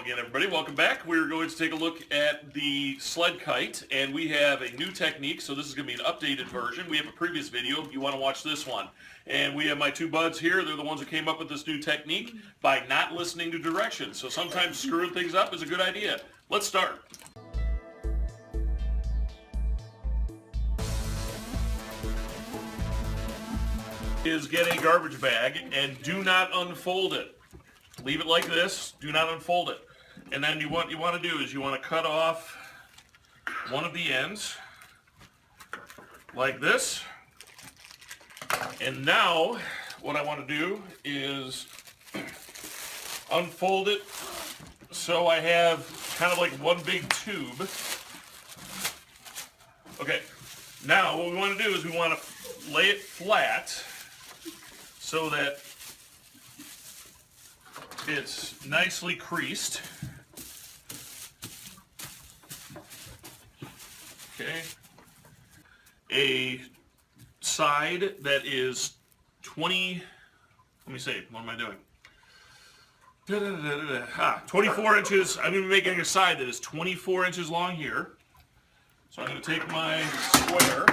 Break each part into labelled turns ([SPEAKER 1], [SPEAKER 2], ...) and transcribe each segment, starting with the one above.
[SPEAKER 1] again, everybody. Welcome back. We're going to take a look at the sled kite, and we have a new technique, so this is going to be an updated version. We have a previous video if you want to watch this one. And we have my two buds here. They're the ones who came up with this new technique by not listening to directions. So sometimes screwing things up is a good idea. Let's start. Is get a garbage bag and do not unfold it. Leave it like this, do not unfold it. And then what you want to do is you want to cut off one of the ends like this. And now what I want to do is unfold it so I have kind of like one big tube. Okay, now what we want to do is we want to lay it flat so that it's nicely creased. Okay. A side that is 20, let me see, what am I doing? 24 inches. I'm going to be making a side that is 24 inches long here. So I'm going to take my square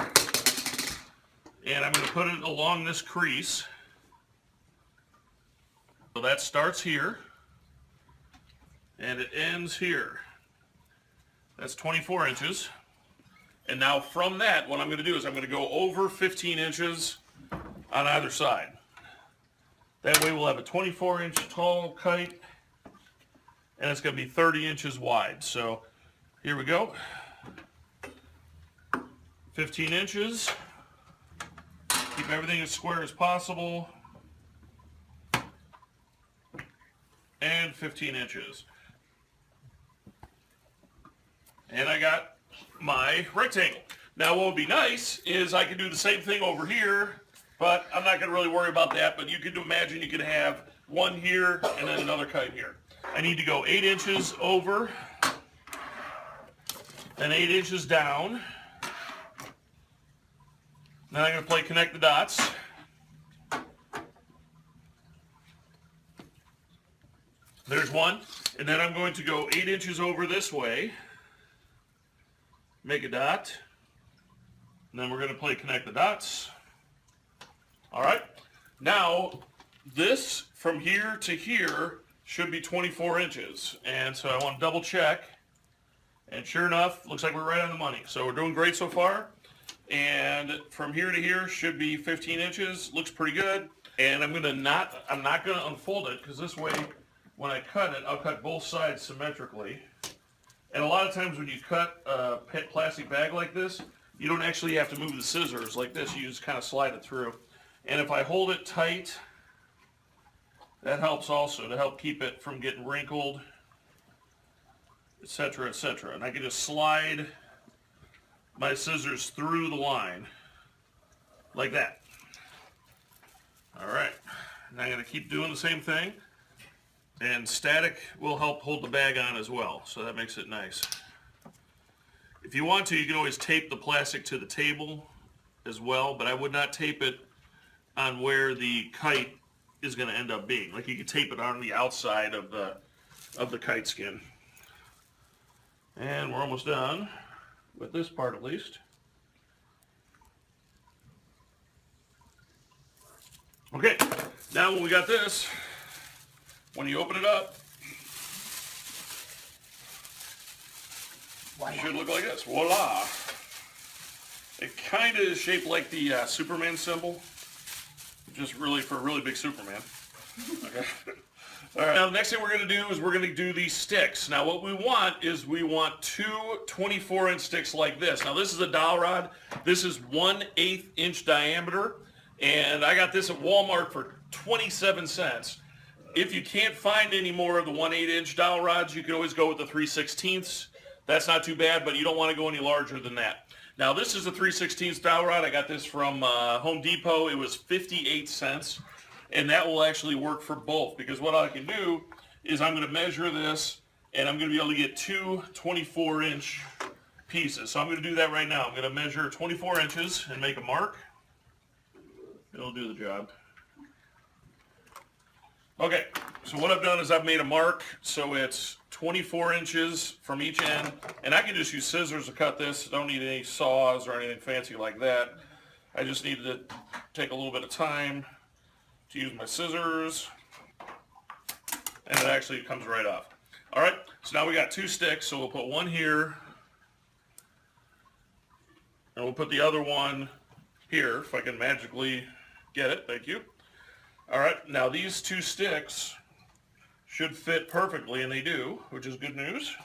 [SPEAKER 1] and I'm going to put it along this crease. So that starts here, and it ends here. That's 24 inches. And now from that, what I'm going to do is I'm going to go over 15 inches on either side. That way we'll have a 24-inch tall kite, and it's going to be 30 inches wide. So here we go. 15 inches. Keep everything as square as possible. And 15 inches. And I got my rectangle. Now what would be nice is I could do the same thing over here, but I'm not going to really worry about that. But you could imagine you could have one here and then another kite here. I need to go 8 inches over, then 8 inches down. Then I'm going to connect the dots. There's one, and then I'm going to go 8 inches over this way, make a dot, and then we're going to connect the dots. All right, now this from here to here should be 24 inches, and so I want to double check, and sure enough, looks like we're right on the money. So we're doing great so far, and from here to here should be 15 inches, looks pretty good, and I'm not going to unfold it, because this way, when I cut it, I'll cut both sides symmetrically. And a lot of times when you cut a plastic bag like this, you don't actually have to move the scissors like this. You just kind of slide it through. And if I hold it tight, that helps also to help keep it from getting wrinkled, etc., etc. And I can just slide my scissors through the line like that. All right. And I'm going to keep doing the same thing. And static will help hold the bag on as well, so that makes it nice. If you want to, you can always tape the plastic to the table as well, but I would not tape it on where the kite is going to end up being. Like you could tape it on the outside of the kite skin. And we're almost done with this part at least. Okay, now when we got this, when you open it up, it should look like this. Voila! It kind of is shaped like the Superman symbol, just really for a really big Superman. Okay. All right. Now the next thing we're going to do is we're going to do these sticks. Now what we want is we want two 24-inch sticks like this. Now this is a dowel rod. This is 1/8 inch diameter, and I got this at Walmart for 27 cents. If you can't find any more of the 1/8 inch dowel rods, you can always go with the 3/16. That's not too bad, but you don't want to go any larger than that. Now this is a 3/16 dowel rod. I got this from Home Depot. It was 58 cents, and that will actually work for both, because what I can do is I'm going to measure this, and I'm going to be able to get two 24-inch pieces. So I'm going to do that right now. I'm going to measure 24 inches and make a mark. It'll do the job. Okay, so what I've done is I've made a mark, so it's 24 inches from each end, and I can just use scissors to cut this. I don't need any saws or anything fancy like that. I just need to take a little bit of time to use my scissors, and it actually comes right off. All right, so now we got 2 sticks, so we'll put one here, and we'll put the other one here, if I can magically get it. Thank you. All right, now these 2 sticks should fit perfectly, and they do, which is good news.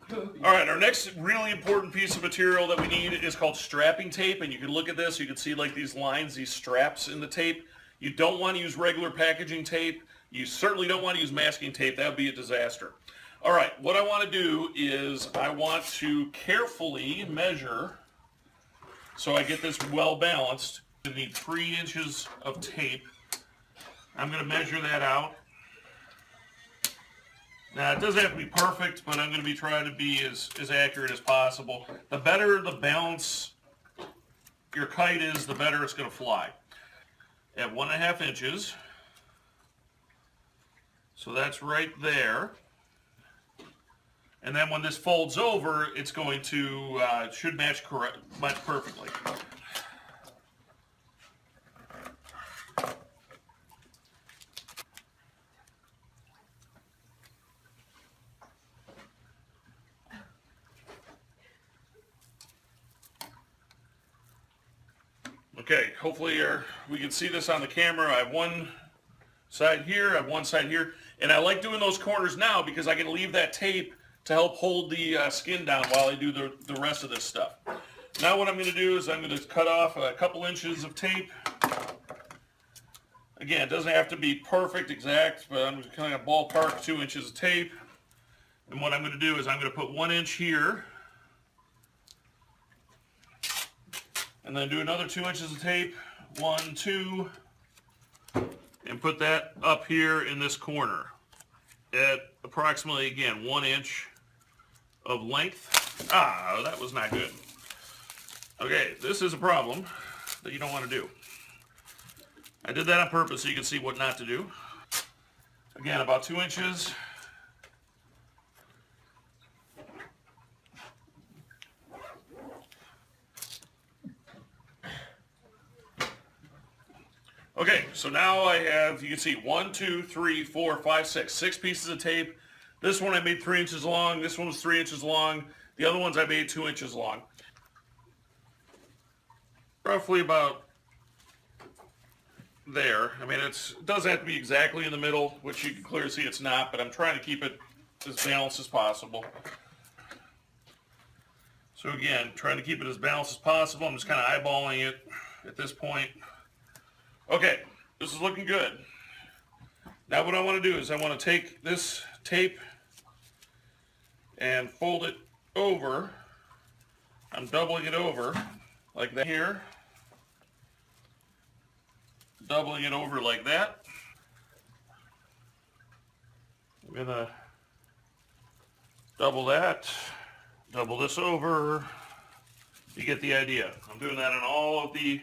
[SPEAKER 1] All right, our next really important piece of material that we need is called strapping tape, and you can look at this, you can see like these lines, these straps in the tape. You don't want to use regular packaging tape. You certainly don't want to use masking tape. That would be a disaster. All right, what I want to do is I want to carefully measure so I get this well balanced. I need 3 inches of tape. I'm going to measure that out. Now, it doesn't have to be perfect, but I'm going to be trying to be as accurate as possible. The better the balance your kite is, the better it's going to fly. At 1.5 inches. So that's right there. And then when this folds over, it's going to, should match perfectly. Okay, hopefully we can see this on the camera. I have one side here, I have one side here, and I like doing those corners now because I can leave that tape to help hold the skin down while I do the rest of this stuff. Now what I'm going to do is I'm going to cut off a couple inches of tape. Again, it doesn't have to be perfect, exact, but I'm just kind of ballpark 2 inches of tape. And what I'm going to do is I'm going to put 1 inch here, and then do another 2 inches of tape, 1, 2, and put that up here in this corner at approximately, again, 1 inch of length. Ah, that was not good. Okay, this is a problem that you don't want to do. I did that on purpose so you can see what not to do. Again, about 2 inches. Okay, so now I have, you can see 1, 2, 3, 4, 5, 6. 6 pieces of tape. This one I made 3 inches long. This one was 3 inches long. The other ones I made 2 inches long. Roughly about there. I mean, it doesn't have to be exactly in the middle, which you can clearly see it's not, but I'm trying to keep it as balanced as possible. So again, trying to keep it as balanced as possible. I'm just kind of eyeballing it at this point. Okay, this is looking good. Now what I want to do is I want to take this tape and fold it over. I'm doubling it over like that here. Doubling it over like that. I'm going to double that, double this over. You get the idea. I'm doing that on all of the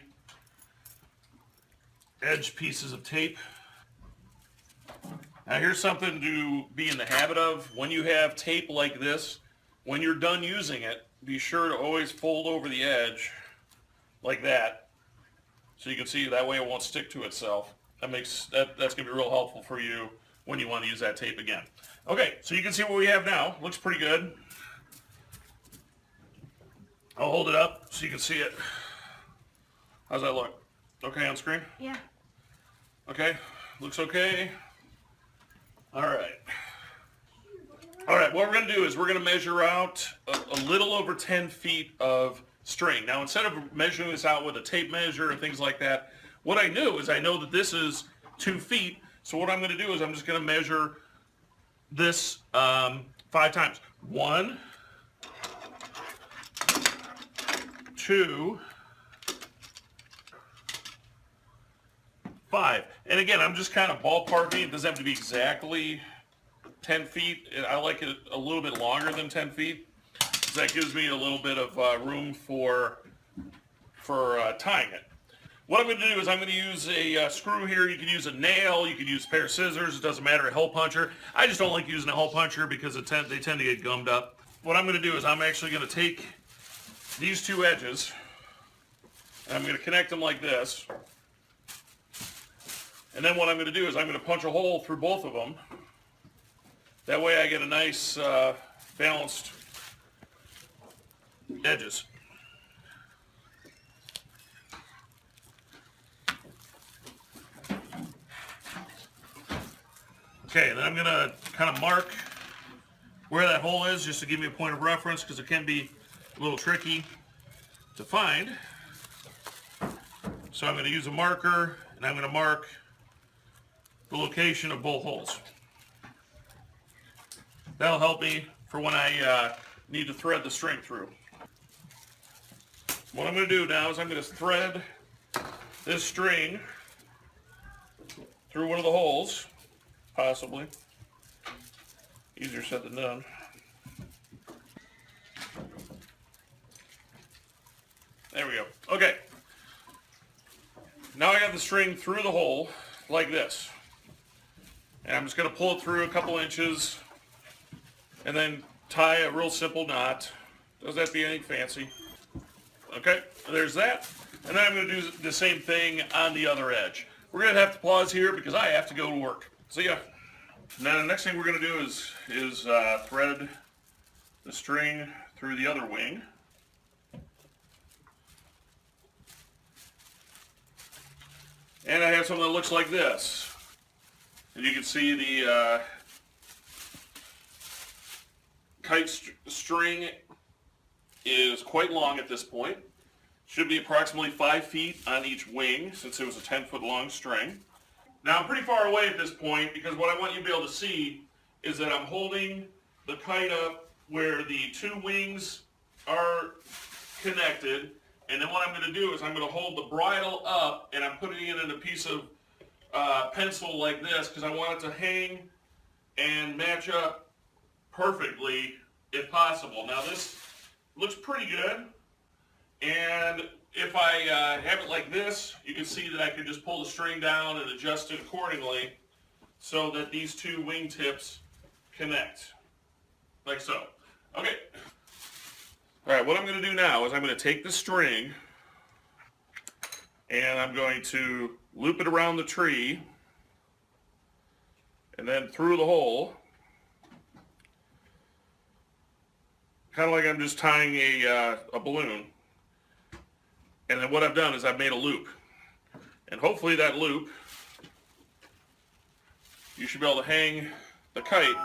[SPEAKER 1] edge pieces of tape. Now here's something to be in the habit of. When you have tape like this, when you're done using it, be sure to always fold over the edge like that, so you can see that way it won't stick to itself. That's going to be real helpful for you when you want to use that tape again. Okay, so you can see what we have now. Looks pretty good. I'll hold it up so you can see it. How's that look? Okay on screen?
[SPEAKER 2] Yeah.
[SPEAKER 1] Okay, looks okay. All right. All right, what we're going to do is we're going to measure out a little over 10 feet of string. Now, instead of measuring this out with a tape measure and things like that, what I knew is I know that this is 2 feet. So what I'm going to do is I'm just going to measure this 5 times. 1, 2, 5. And again, I'm just kind of ballparking. It doesn't have to be exactly 10 feet. I like it a little bit longer than 10 feet. Because that gives me a little bit of room for tying it. What I'm going to do is I'm going to use a screw here. You can use a nail, you can use a pair of scissors, it doesn't matter, a hole puncher. I just don't like using a hole puncher because they tend to get gummed up. What I'm going to do is I'm actually going to take these two edges and I'm going to connect them like this. And then what I'm going to do is I'm going to punch a hole through both of them. That way I get a nice balanced edges. Okay, then I'm going to kind of mark where that hole is just to give me a point of reference because it can be a little tricky to find. So I'm going to use a marker and I'm going to mark the location of both holes. That'll help me for when I need to thread the string through. What I'm going to do now is I'm going to thread this string through one of the holes. Possibly. Easier said than done. There we go. Okay. Now I got the string through the hole like this. And I'm just going to pull it through a couple inches and then tie a real simple knot. Doesn't have to be anything fancy. Okay, there's that. And then I'm going to do the same thing on the other edge. We're going to have to pause here because I have to go to work. See ya. Now the next thing we're going to do is thread the string through the other wing. And I have something that looks like this. And you can see the kite string is quite long at this point. Should be approximately 5 feet on each wing since it was a 10-foot long string. Now I'm pretty far away at this point because what I want you to be able to see is that I'm holding the kite up where the two wings are connected, and then what I'm going to do is I'm going to hold the bridle up and I'm putting it in a piece of pencil like this because I want it to hang and match up perfectly if possible. Now this looks pretty good, and if I have it like this, you can see that I can just pull the string down and adjust it accordingly so that these two wingtips connect, like so. Okay. All right, what I'm going to do now is I'm going to take the string and I'm going to loop it around the tree and then through the hole, kind of like I'm just tying a balloon. And then what I've done is I've made a loop. And hopefully that loop, you should be able to hang the kite.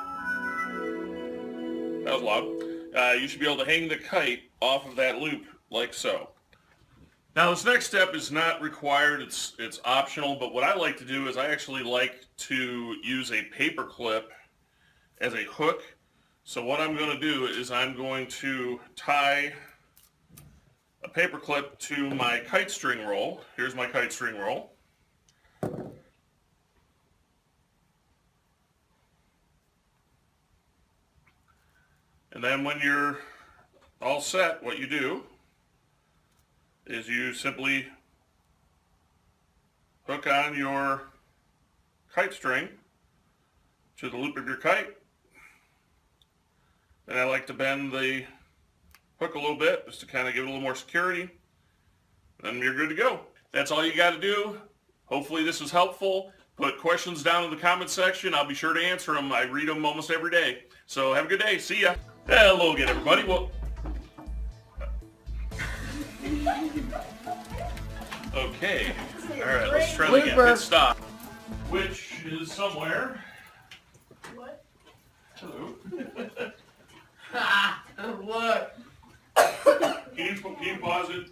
[SPEAKER 1] That was loud. You should be able to hang the kite off of that loop like so. Now this next step is not required, it's optional, but what I like to do is I actually like to use a paper clip as a hook. So what I'm going to do is I'm going to tie a paper clip to my kite string roll. Here's my kite string roll. And then when you're all set, what you do is you simply hook on your kite string to the loop of your kite. And I like to bend the hook a little bit just to kind of give it a little more security. Then you're good to go. That's all you got to do. Hopefully this was helpful. Put questions down in the comment section. I'll be sure to answer them. I read them almost every day. So have a good day. See ya. Hello again, everybody. Well, okay. All right, let's try that again. Hit stop. Which is somewhere.
[SPEAKER 2] What?
[SPEAKER 1] Hello.
[SPEAKER 2] What?
[SPEAKER 1] Can you pause it?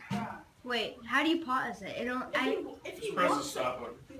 [SPEAKER 3] Wait, how do you pause it?
[SPEAKER 2] If you
[SPEAKER 1] Just press the stop button.